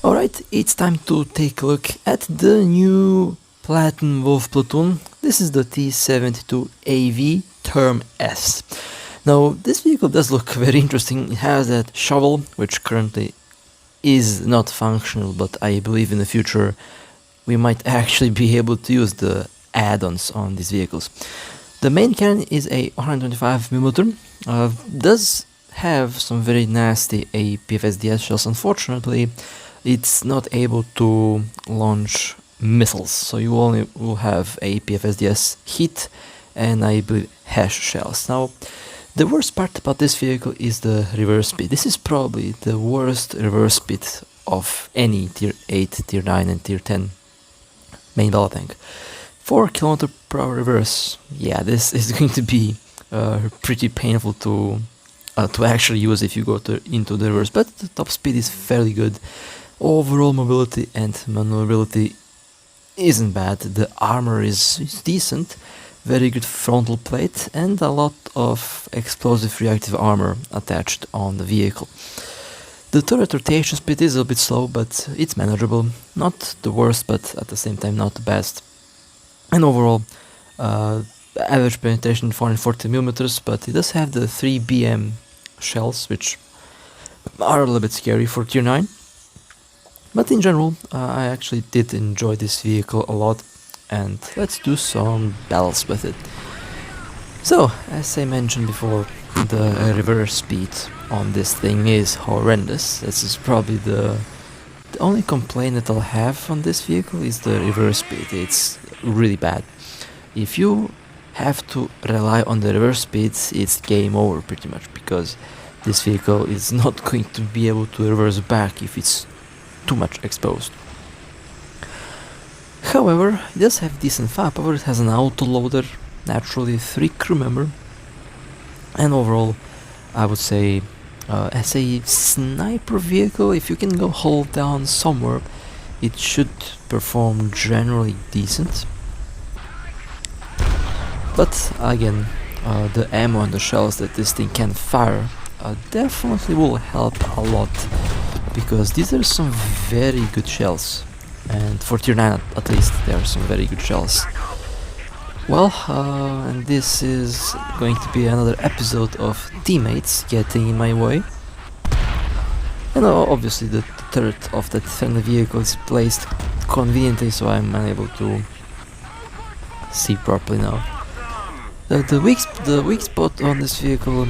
Alright, it's time to take a look at the new Platoon Wolf Platoon. This is the T-72AV TURMS-T. Now, this vehicle does look very interesting. It has that shovel, which currently is not functional, but I believe in the future we might actually be able to use the add-ons on these vehicles. The main cannon is a 125mm, does have some very nasty APFSDS shells. Unfortunately, it's not able to launch missiles, so you only will have APFSDS hit and I believe hash shells. Now, the worst part about this vehicle is the reverse speed. This is probably the worst reverse speed of any tier 8, tier 9 and tier 10 main battle tank. 4 km/h reverse, yeah, this is going to be pretty painful to actually use if you go into the reverse, but the top speed is fairly good. Overall mobility and maneuverability isn't bad. The armor is decent, very good frontal plate and a lot of explosive reactive armor attached on the vehicle. The turret rotation speed is a bit slow, but it's manageable. Not the worst, but at the same time not the best. And overall, average penetration 440mm, but it does have the 3 BM shells, which are a little bit scary for tier 9. But in general, I actually did enjoy this vehicle a lot, and let's do some battles with it. So, as I mentioned before, the reverse speed on this thing is horrendous. This is probably the only complaint that I'll have on this vehicle is the reverse speed. It's really bad. If you have to rely on the reverse speeds, it's game over pretty much, because this vehicle is not going to be able to reverse back if it's too much exposed. However, it does have decent firepower. It has an autoloader, naturally 3 crew member, and overall I would say as a sniper vehicle, if you can go hold down somewhere, it should perform generally decent. But again, the ammo and the shells that this thing can fire definitely will help a lot, because these are some very good shells, and for tier 9 at least there are some very good shells. Well, and this is going to be another episode of teammates getting in my way. And obviously the turret of that friendly vehicle is placed conveniently, so I'm unable to see properly now. The weak spot on this vehicle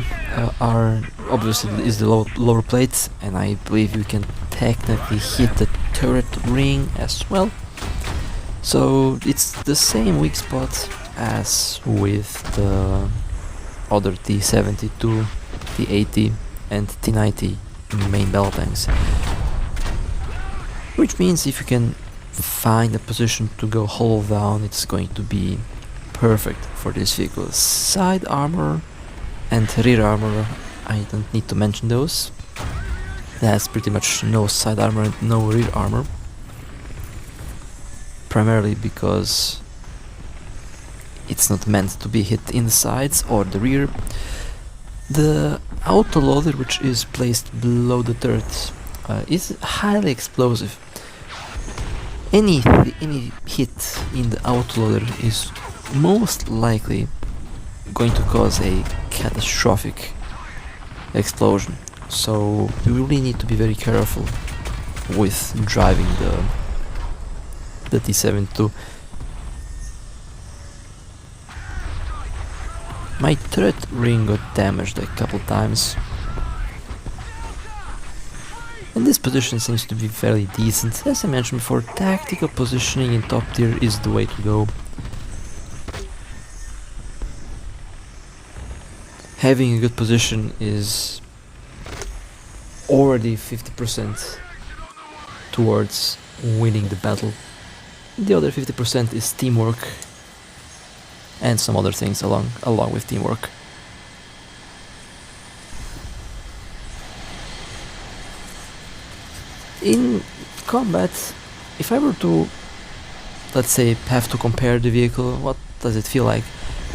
are obviously is the lower plate, and I believe you can technically hit the turret ring as well. So it's the same weak spot as with the other T-72, T-80 and T-90 main battle tanks. Which means if you can find a position to go hull down, it's going to be perfect for this vehicle. Side armor and rear armor, I don't need to mention those. It has pretty much no side armor and no rear armor, primarily because it's not meant to be hit in the sides or the rear. The autoloader, which is placed below the turret, is highly explosive. Any hit in the autoloader is most likely going to cause a catastrophic explosion, so you really need to be very careful with driving the T-72. My turret ring got damaged a couple times, and this position seems to be fairly decent. As I mentioned before, tactical positioning in top tier is the way to go. Having a good position is already 50% towards winning the battle. The other 50% is teamwork and some other things along with teamwork. In combat, if I were to, let's say, have to compare the vehicle, what does it feel like?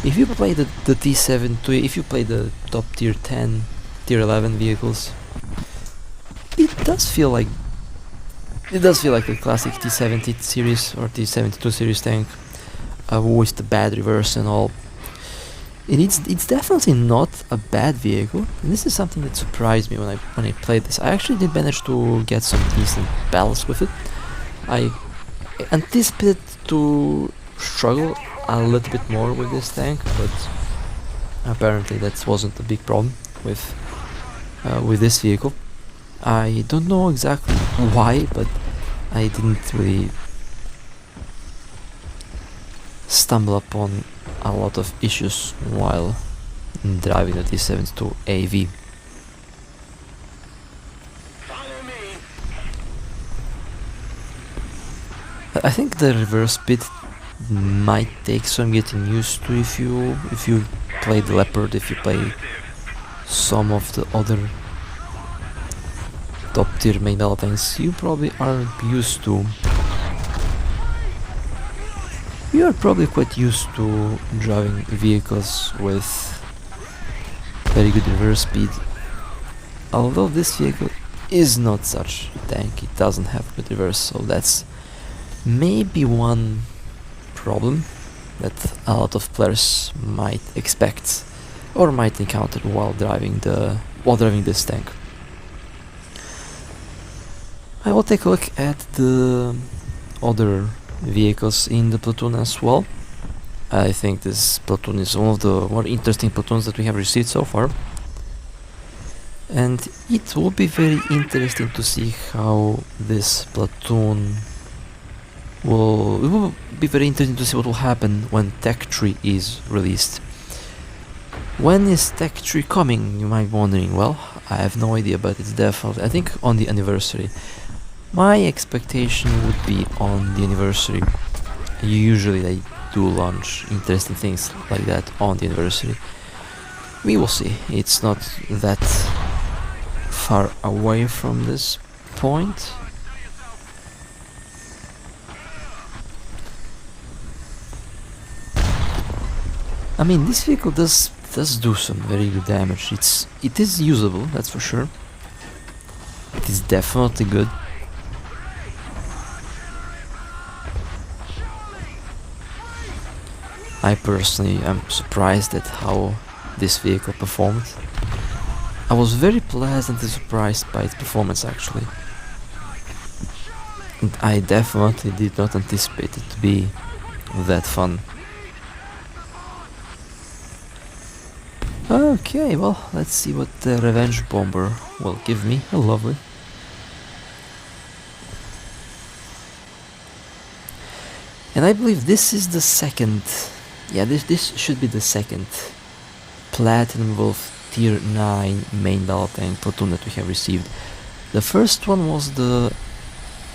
If you play the T-72, if you play the top tier 10, tier 11 vehicles, it does feel like It does feel like a classic T-70 series or T-72 series tank with the bad reverse and all. It's definitely not a bad vehicle, and this is something that surprised me when I played this. I actually did manage to get some decent battles with it. I anticipated to struggle a little bit more with this tank, but apparently that wasn't a big problem with this vehicle. I don't know exactly why, but I didn't really stumble upon a lot of issues while driving the T-72AV. I think the reverse speed might take some getting used to if you play the Leopard, if you play some of the other top tier main battle tanks. You probably aren't used to. You are probably quite used to driving vehicles with very good reverse speed. Although this vehicle is not such a tank, it doesn't have good reverse, so that's maybe one problem that a lot of players might expect or might encounter while driving this tank. I will take a look at the other vehicles in the platoon as well. I think this platoon is one of the more interesting platoons that we have received so far, and it will be very interesting to see how this platoon it will be very interesting to see what will happen when Tech 3 is released. When is Tech 3 coming, you might be wondering. Well, I have no idea, but it's definitely, I think, on the anniversary. My expectation would be on the anniversary. Usually they do launch interesting things like that on the anniversary. We will see. It's not that far away from this point. I mean, this vehicle does do some very good damage. It is usable, that's for sure. It is definitely good. I personally am surprised at how this vehicle performed. I was very pleasantly surprised by its performance, actually. And I definitely did not anticipate it to be that fun. Okay, well, let's see what the Revenge Bomber will give me. Oh, lovely. And I believe this is the second, yeah, this should be the second Platinum Wolf Tier 9 main battle tank platoon that we have received. The first one was the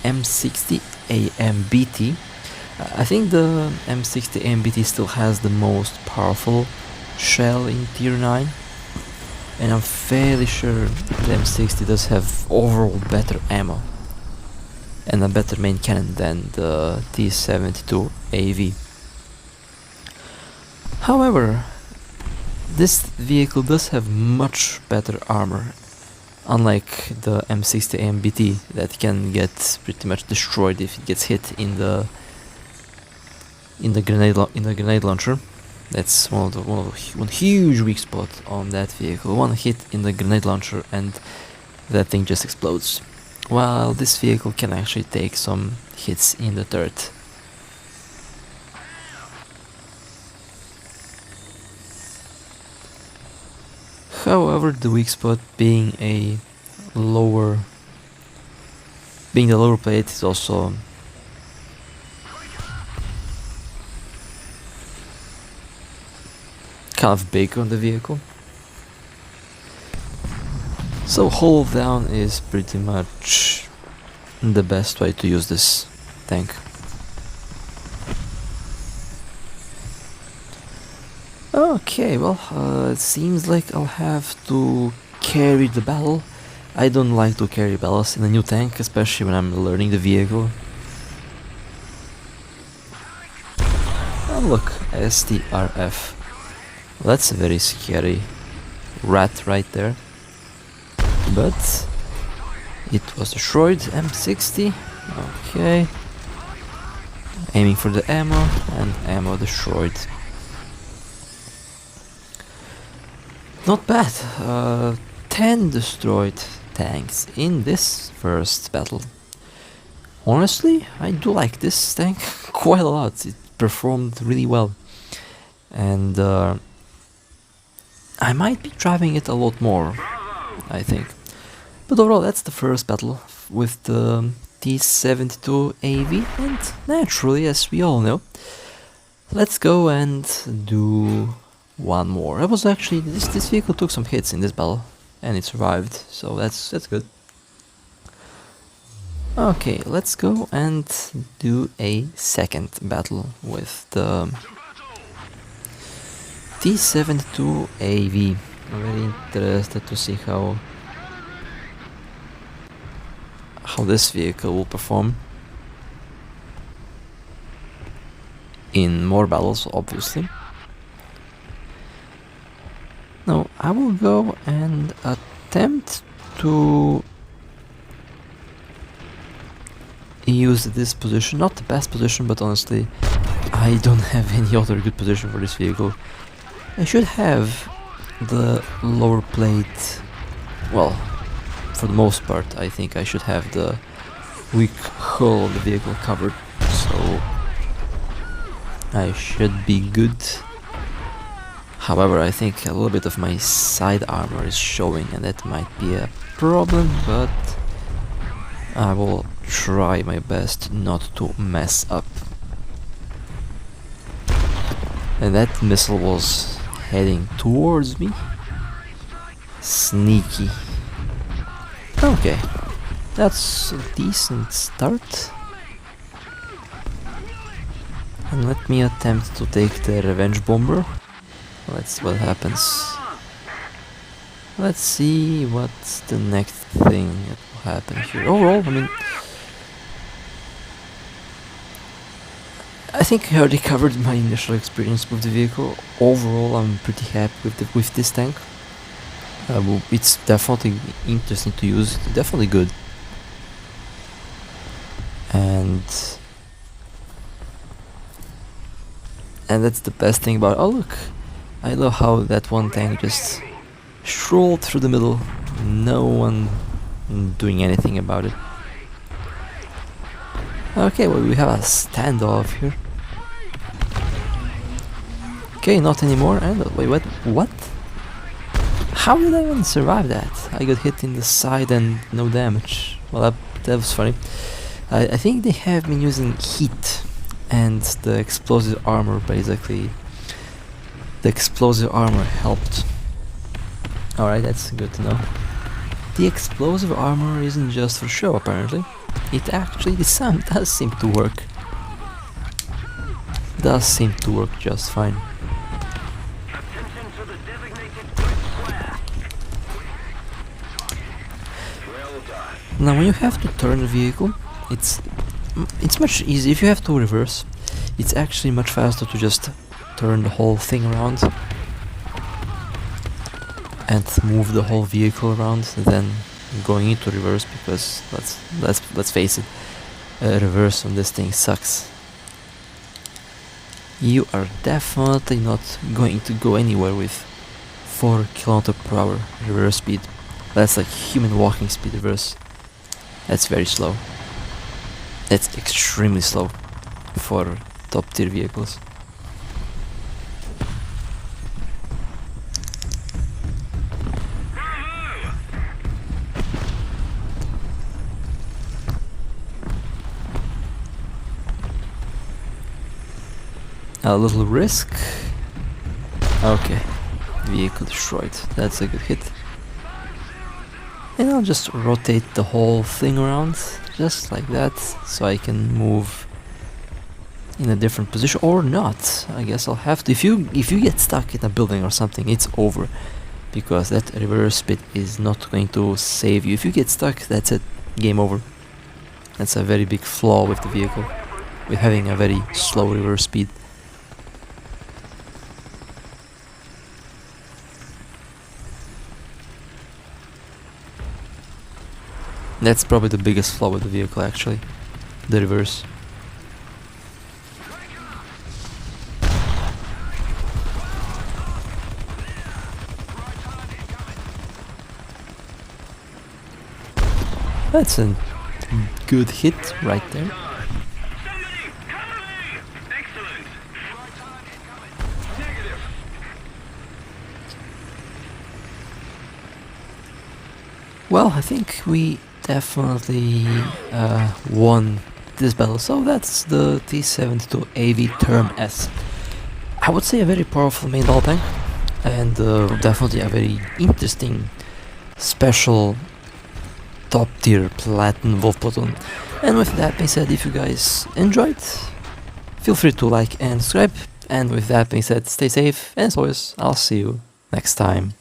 M60AMBT. I think the M60AMBT still has the most powerful shell in Tier 9, and I'm fairly sure the M60 does have overall better ammo and a better main cannon than the T-72AV. However, this vehicle does have much better armor, unlike the M60AMBT that can get pretty much destroyed if it gets hit in the grenade launcher. That's one huge weak spot on that vehicle. One hit in the grenade launcher and that thing just explodes. While this vehicle can actually take some hits in the turret. However, the weak spot being the lower plate is also kind of big on the vehicle. So hold down is pretty much the best way to use this tank. Okay, well, it seems like I'll have to carry the battle. I don't like to carry battles in a new tank, especially when I'm learning the vehicle. Oh look, STRF. That's a very scary rat right there. But it was destroyed. M60 Okay. Aiming for the ammo, and ammo destroyed. Not bad. 10 destroyed tanks in this first battle. Honestly, I do like this tank quite a lot. It performed really well. And I might be driving it a lot more, I think. But overall, that's the first battle with the T-72AV, and naturally, as we all know, let's go and do one more. I was actually, this vehicle took some hits in this battle, and it survived, so that's good. Okay, let's go and do a second battle with the T-72AV. I'm very interested to see how this vehicle will perform in more battles, obviously. Now I will go and attempt to use this position, not the best position, but honestly I don't have any other good position for this vehicle. I should have the lower plate, well, for the most part I think I should have the weak hull of the vehicle covered, so I should be good. However, I think a little bit of my side armor is showing, and that might be a problem, but I will try my best not to mess up. And that missile was heading towards me. Sneaky. Okay, that's a decent start. And let me attempt to take the revenge bomber. Let's see what happens. Let's see what's the next thing that will happen here. Overall, I mean, I think I already covered my initial experience with the vehicle. Overall, I'm pretty happy with this tank. It's definitely interesting to use, definitely good. And that's the best thing about it. Oh look, I love how that one tank just strolled through the middle, no one doing anything about it. Okay, well, we have a standoff here. Okay, not anymore, and wait, what? How did I even survive that? I got hit in the side and no damage. Well, that was funny. I think they have been using heat and the explosive armor, basically. The explosive armor helped. Alright, that's good to know. The explosive armor isn't just for show, apparently. It actually does seem to work. Does seem to work just fine. Now when you have to turn the vehicle, it's much easier. If you have to reverse, it's actually much faster to just turn the whole thing around and move the whole vehicle around than going into reverse, because let's face it, reverse on this thing sucks. You are definitely not going to go anywhere with 4 km/h reverse speed. That's like human walking speed reverse. That's very slow. That's extremely slow for top tier vehicles. A little risk. Okay, vehicle destroyed. That's a good hit. And I'll just rotate the whole thing around, just like that, so I can move in a different position, or not. I guess I'll have to. If you get stuck in a building or something, it's over, because that reverse bit is not going to save you. If you get stuck, that's it, game over. That's a very big flaw with the vehicle, with having a very slow reverse speed. That's probably the biggest flaw with the vehicle, actually. the reverse. That's a good hit right there. Well, I think we definitely won this battle. So that's the T-72AV TURMS-T. I would say a very powerful main battle tank, and definitely a very interesting, special, top tier Platoon Wolf Platoon. And with that being said, if you guys enjoyed, feel free to like and subscribe. And with that being said, stay safe, and as always, I'll see you next time.